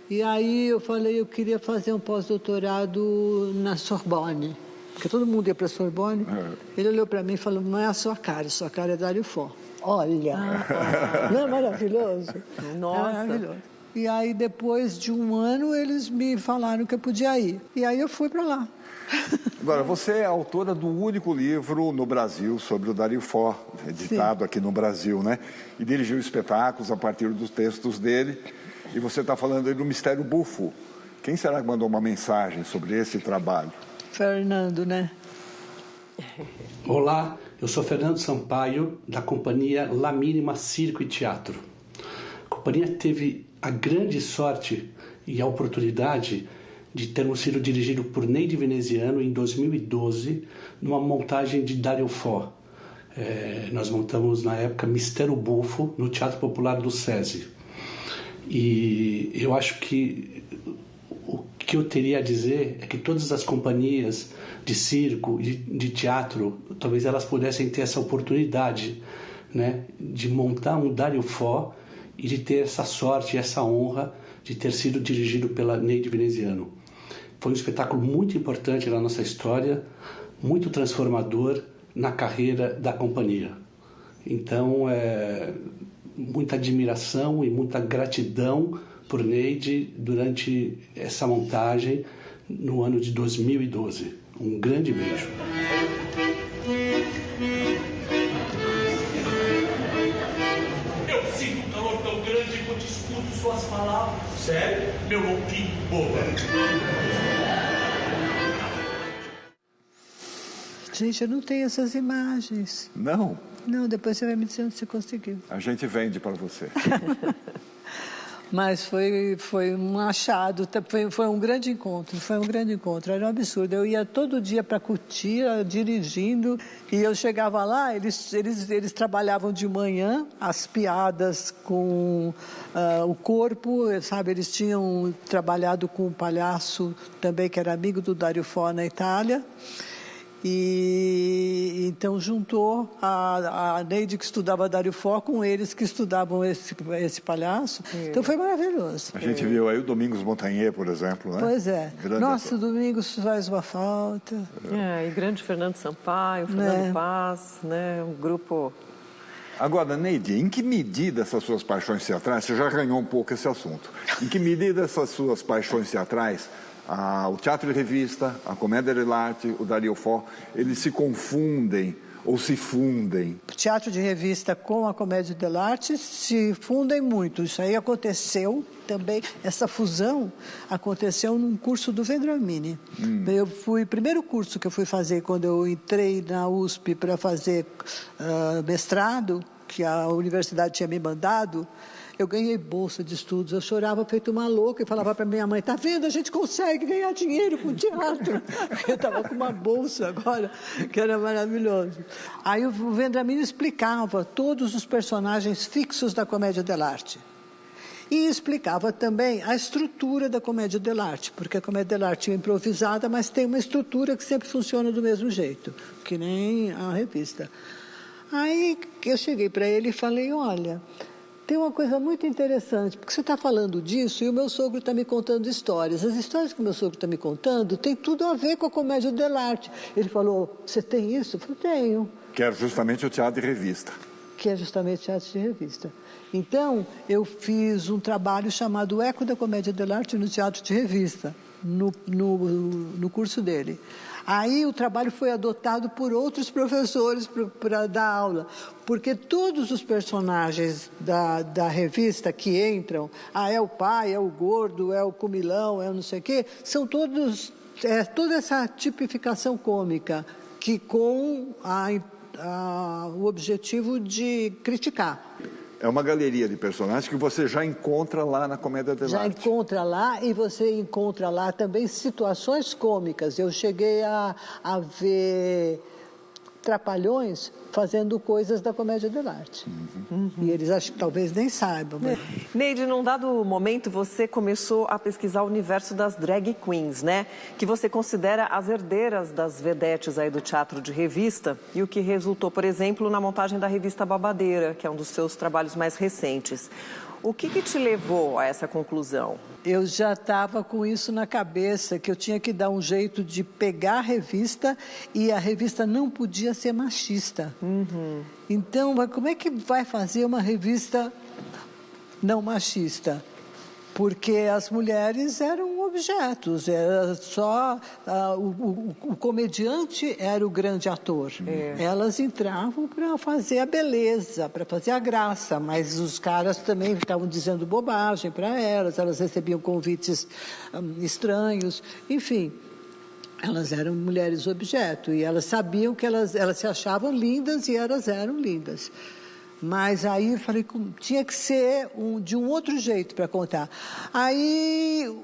E aí eu falei, eu queria fazer um pós-doutorado na Sorbonne, porque todo mundo ia para a Sorbonne. Ele olhou para mim e falou, não é a sua cara é Dario Fo. Olha, não é maravilhoso? Nossa. É maravilhoso. E aí, depois de um ano, eles me falaram que eu podia ir. E aí eu fui para lá. Agora, você é autora do único livro no Brasil sobre o Dario Fo, editado aqui no Brasil, né? E dirigiu espetáculos a partir dos textos dele. E você está falando aí do Mistério Bufo. Quem será que mandou uma mensagem sobre esse trabalho? Fernando, né? Olá, eu sou Fernando Sampaio, da companhia La Mínima Circo e Teatro. A companhia teve a grande sorte e a oportunidade de termos sido dirigido por Neide Veneziano em 2012, numa montagem de Dario Fo. Nós montamos, na época, Mistério Bufo, no Teatro Popular do SESI. E eu acho que o que eu teria a dizer é que todas as companhias de circo e de teatro, talvez elas pudessem ter essa oportunidade né, de montar um Dario Fo e de ter essa sorte, essa honra de ter sido dirigido pela Neide Veneziano. Foi um espetáculo muito importante na nossa história, muito transformador na carreira da companhia. Então, muita admiração e muita gratidão por Neide durante essa montagem no ano de 2012. Um grande beijo. Eu sinto um calor tão grande quando escuto suas palavras. Sério? Meu louquinho boba. Gente, eu não tenho essas imagens. Não? Não, depois você vai me dizer onde você conseguiu. A gente vende para você. Mas foi um achado, foi um grande encontro, era um absurdo. Eu ia todo dia para Cotia, dirigindo, e eu chegava lá, eles trabalhavam de manhã, as piadas com o corpo, sabe, eles tinham trabalhado com um palhaço também, que era amigo do Dario Fo na Itália, e então juntou a Neide, que estudava Dario Fo, com eles que estudavam esse palhaço. Então foi maravilhoso. A gente viu aí o Domingos Montanher, por exemplo, né? Pois é. Grande Nossa, ator. o Domingos faz uma falta. E grande Fernando Sampaio, Fernando Paz, né? Um grupo... Agora, Neide, em que medida essas suas paixões teatrais, você já arranhou um pouco esse assunto, em que medida essas suas paixões teatrais, o teatro de revista, a comédia dell'arte, o Dario Fo, eles se confundem ou se fundem? O teatro de revista com a comédia dell'arte se fundem muito. Isso aí aconteceu também, essa fusão aconteceu num curso do Vendramini. O primeiro curso que eu fui fazer quando eu entrei na USP para fazer mestrado, que a universidade tinha me mandado, eu ganhei bolsa de estudos, eu chorava feito uma louca e falava para minha mãe, tá vendo, a gente consegue ganhar dinheiro com teatro. Eu estava com uma bolsa agora, que era maravilhoso. Aí o Vendramini explicava todos os personagens fixos da comédia dell'arte. E explicava também a estrutura da comédia dell'arte, porque a comédia dell'arte é improvisada, mas tem uma estrutura que sempre funciona do mesmo jeito, que nem a revista. Aí eu cheguei para ele e falei, olha... Tem uma coisa muito interessante, porque você está falando disso e o meu sogro está me contando histórias. As histórias que o meu sogro está me contando têm tudo a ver com a comédia dell'arte. Ele falou, você tem isso? Eu falei, tenho. Que é justamente o teatro de revista. Que é justamente o teatro de revista. Então, eu fiz um trabalho chamado Eco da Comédia dell'arte no teatro de revista, no curso dele. Aí o trabalho foi adotado por outros professores para dar aula, porque todos os personagens da revista que entram, é o pai, é o gordo, é o comilão, é o não sei o quê, são todos, toda essa tipificação cômica, que com o objetivo de criticar. É uma galeria de personagens que você já encontra lá na comédia dell'arte. Já encontra lá, e você encontra lá também situações cômicas. Eu cheguei a ver trapalhões fazendo coisas da comédia dell'arte. E eles acho que talvez nem saibam. Mas... Neide, num dado momento você começou a pesquisar o universo das drag queens, né? Que você considera as herdeiras das vedetes aí do teatro de revista, e o que resultou, por exemplo, na montagem da revista Babadeira, que é um dos seus trabalhos mais recentes. O que te levou a essa conclusão? Eu já estava com isso na cabeça, que eu tinha que dar um jeito de pegar a revista, e a revista não podia ser machista. Então, como é que vai fazer uma revista não machista? Porque as mulheres eram objetos, era só o comediante era o grande ator. Elas entravam para fazer a beleza, para fazer a graça, mas os caras também estavam dizendo bobagem para elas recebiam convites estranhos, enfim. Elas eram mulheres objeto e elas sabiam que elas se achavam lindas e elas eram lindas. Mas aí eu falei, tinha que ser de um outro jeito para contar. Aí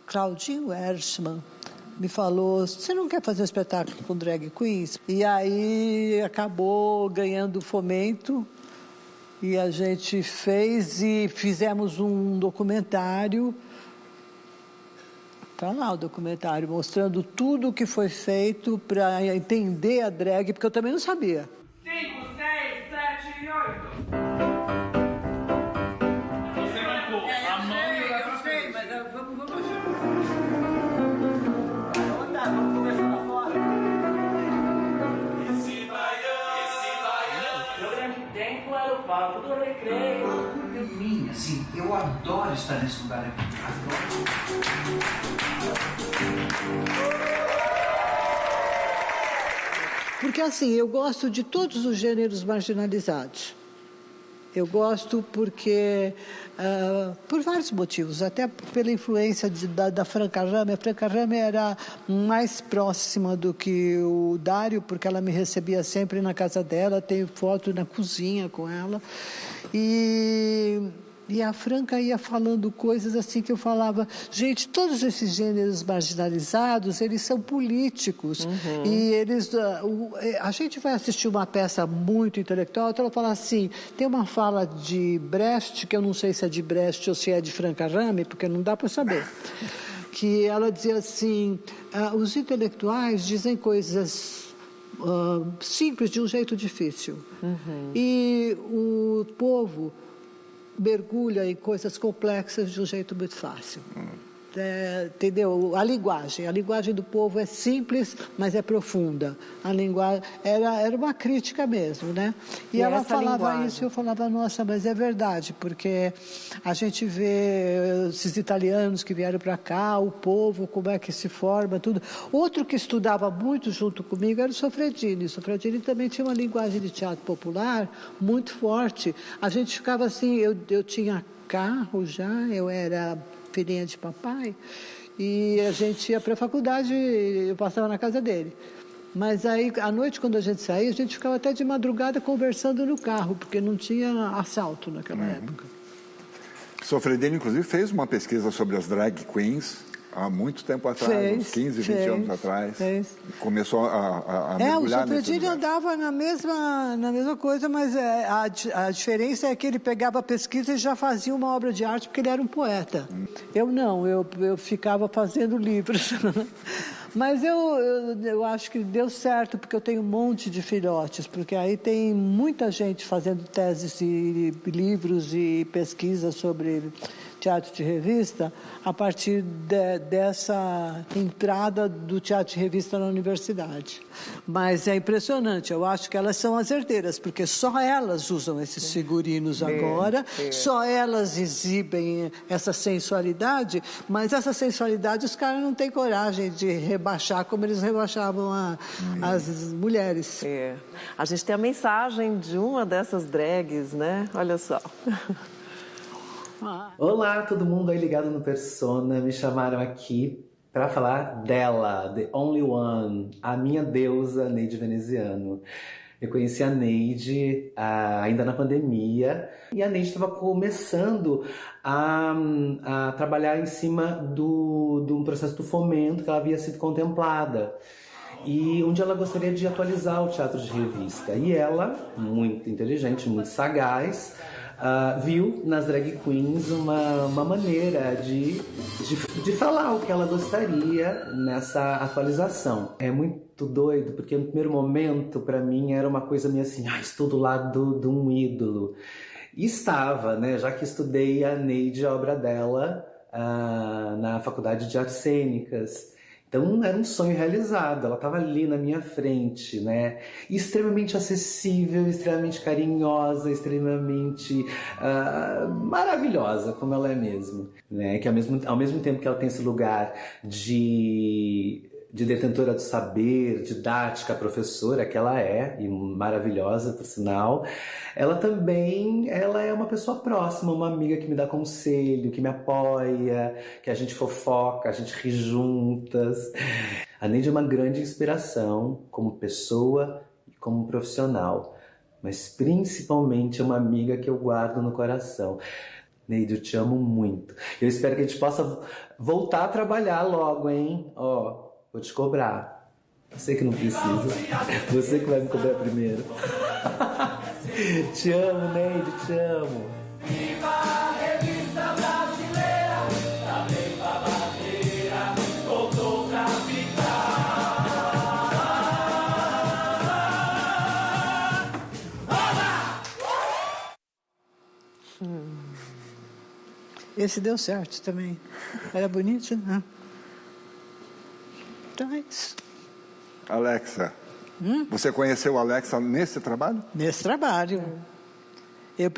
Claudinho Erschmann me falou, você não quer fazer um espetáculo com drag queens? E aí acabou ganhando fomento e a gente fez e fizemos um documentário. Está lá o documentário, mostrando tudo o que foi feito para entender a drag, porque eu também não sabia. 5, 6, 7, 8. pego a mão e vai pra frente. Mas vamos... Vamos conversar lá fora. Esse baiano. Meu grande tempo era o papo do recreio. Assim, eu adoro estar nesse lugar aqui. Adoro. Porque assim, eu gosto de todos os gêneros marginalizados. Eu gosto porque, por vários motivos, até pela influência da Franca Rame. A Franca Rame era mais próxima do que o Dário, porque ela me recebia sempre na casa dela, tenho foto na cozinha com ela. E a Franca ia falando coisas assim que eu falava, gente, todos esses gêneros marginalizados, eles são políticos. E eles, a gente vai assistir uma peça muito intelectual, então ela fala assim, tem uma fala de Brecht, que eu não sei se é de Brecht ou se é de Franca Rame, porque não dá para saber, que ela dizia assim, os intelectuais dizem coisas simples de um jeito difícil. E o povo mergulha em coisas complexas de um jeito muito fácil. Entendeu? A linguagem do povo é simples, mas é profunda. A linguagem era uma crítica mesmo, né? E ela falava isso, eu falava, nossa, mas é verdade, porque a gente vê esses italianos que vieram para cá, o povo, como é que se forma, tudo. Outro que estudava muito junto comigo era o Sofredini. O Sofredini também tinha uma linguagem de teatro popular muito forte. A gente ficava assim, eu tinha carro já, eu era filhinha de papai, e a gente ia para a faculdade, eu passava na casa dele. Mas aí, à noite, quando a gente saía, a gente ficava até de madrugada conversando no carro, porque não tinha assalto naquela época. Sofredini, inclusive, fez uma pesquisa sobre as drag queens há muito tempo atrás, uns 15, 20 anos atrás. Começou a mergulhar o Sofredini andava na mesma coisa, mas a diferença é que ele pegava a pesquisa e já fazia uma obra de arte, porque ele era um poeta. Eu não, eu ficava fazendo livros. Mas eu acho que deu certo, porque eu tenho um monte de filhotes, porque aí tem muita gente fazendo teses e livros e pesquisas sobre teatro de revista a partir dessa entrada do teatro de revista na universidade. Mas é impressionante, eu acho que elas são as herdeiras, porque só elas usam esses figurinos agora, só elas exibem essa sensualidade, mas essa sensualidade os caras não têm coragem de rebaixar como eles rebaixavam as mulheres. A gente tem a mensagem de uma dessas drags, né? Olha só. Olá, todo mundo aí ligado no Persona. Me chamaram aqui para falar dela, The Only One, a minha deusa Neide Veneziano. Eu conheci a Neide ainda na pandemia, e a Neide estava começando a trabalhar em cima de um processo do fomento que ela havia sido contemplada. E um dia ela gostaria de atualizar o teatro de revista. E ela, muito inteligente, muito sagaz, viu nas drag queens uma maneira de falar o que ela gostaria nessa atualização. É muito doido, porque no primeiro momento, para mim, era uma coisa meio assim, estou do lado de um ídolo. E estava, né, já que estudei a Neide, a obra dela, na Faculdade de Artes Cênicas. Então era um sonho realizado, ela estava ali na minha frente, né? Extremamente acessível, extremamente carinhosa, extremamente maravilhosa, como ela é mesmo, né? Que ao mesmo tempo que ela tem esse lugar de detentora do saber, didática, professora, que ela é, e maravilhosa, por sinal, ela é uma pessoa próxima, uma amiga que me dá conselho, que me apoia, que a gente fofoca, a gente ri juntas. A Neide é uma grande inspiração como pessoa e como profissional, mas principalmente é uma amiga que eu guardo no coração. Neide, eu te amo muito. Eu espero que a gente possa voltar a trabalhar logo, hein? Vou te cobrar. Você que não precisa. Você que vai me cobrar primeiro. Te amo, Neide, te amo. Viva a revista brasileira, também babadeira, voltou pra ficar. Esse deu certo também. Era bonito, né? Então é isso. Alexa, você conheceu a Alexa nesse trabalho? Nesse trabalho. Eu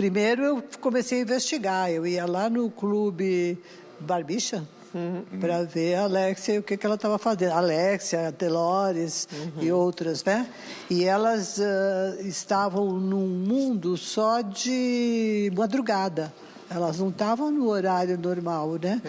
comecei a investigar. Eu ia lá no clube Barbicha para ver a Alexia e o que ela estava fazendo. Alexia, Delores e outras, né? E elas estavam num mundo só de madrugada. Elas não estavam no horário normal, né?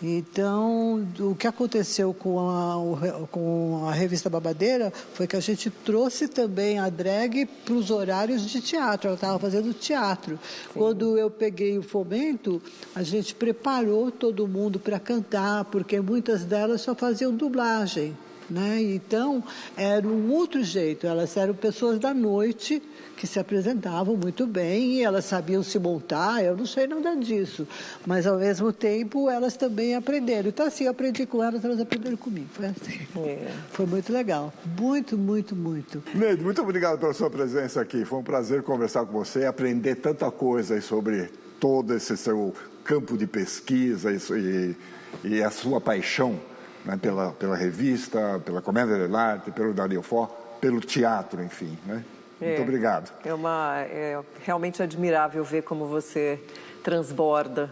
Então, o que aconteceu com a revista Babadeira foi que a gente trouxe também a drag para os horários de teatro. Ela estava fazendo teatro. Sim. Quando eu peguei o Fomento, a gente preparou todo mundo para cantar, porque muitas delas só faziam dublagem, né? Então, era um outro jeito. Elas eram pessoas da noite que se apresentavam muito bem e elas sabiam se montar. Eu não sei nada disso, mas ao mesmo tempo elas também aprenderam. Então assim, eu aprendi com elas, elas aprenderam comigo. Foi assim. Foi muito legal, muito, muito, muito. Neide, muito obrigado pela sua presença aqui. Foi um prazer conversar com você, aprender tanta coisa aí sobre todo esse seu campo de pesquisa e a sua paixão, né, pela revista, pela Comédia dell'arte, pelo Dario Fo, pelo teatro, enfim, né? Muito obrigado. É realmente admirável ver como você transborda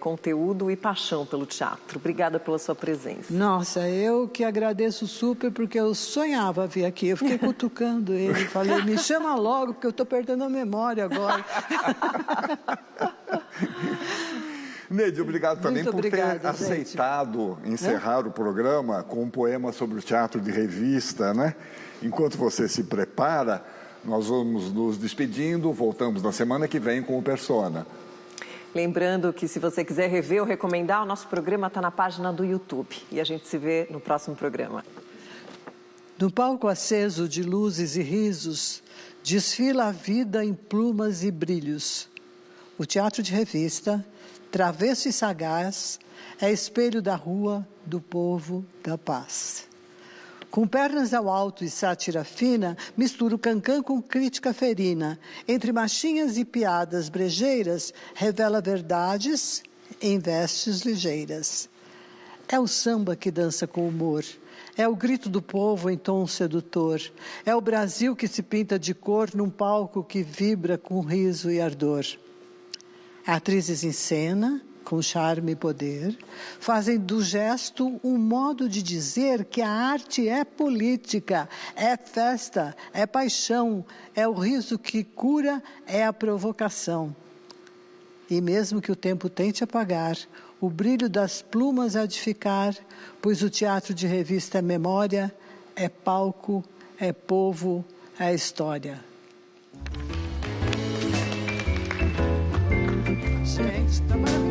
conteúdo e paixão pelo teatro. Obrigada pela sua presença. Nossa, eu que agradeço super, porque eu sonhava vir aqui. Eu fiquei cutucando ele, falei, me chama logo, porque eu estou perdendo a memória agora. Neide, obrigado também por ter aceitado encerrar o programa com um poema sobre o teatro de revista, né? Enquanto você se prepara, nós vamos nos despedindo, voltamos na semana que vem com o Persona. Lembrando que se você quiser rever ou recomendar, o nosso programa está na página do YouTube e a gente se vê no próximo programa. No palco aceso de luzes e risos, desfila a vida em plumas e brilhos. O teatro de revista, travesso e sagaz, é espelho da rua, do povo, da paz. Com pernas ao alto e sátira fina, mistura o cancã com crítica ferina. Entre machinhas e piadas brejeiras, revela verdades em vestes ligeiras. É o samba que dança com humor. É o grito do povo em tom sedutor. É o Brasil que se pinta de cor num palco que vibra com riso e ardor. Atrizes em cena, com charme e poder, fazem do gesto um modo de dizer que a arte é política, é festa, é paixão, é o riso que cura, é a provocação. E mesmo que o tempo tente apagar, o brilho das plumas há de ficar, pois o teatro de revista é memória, é palco, é povo, é história. Gente, tá maravilhoso.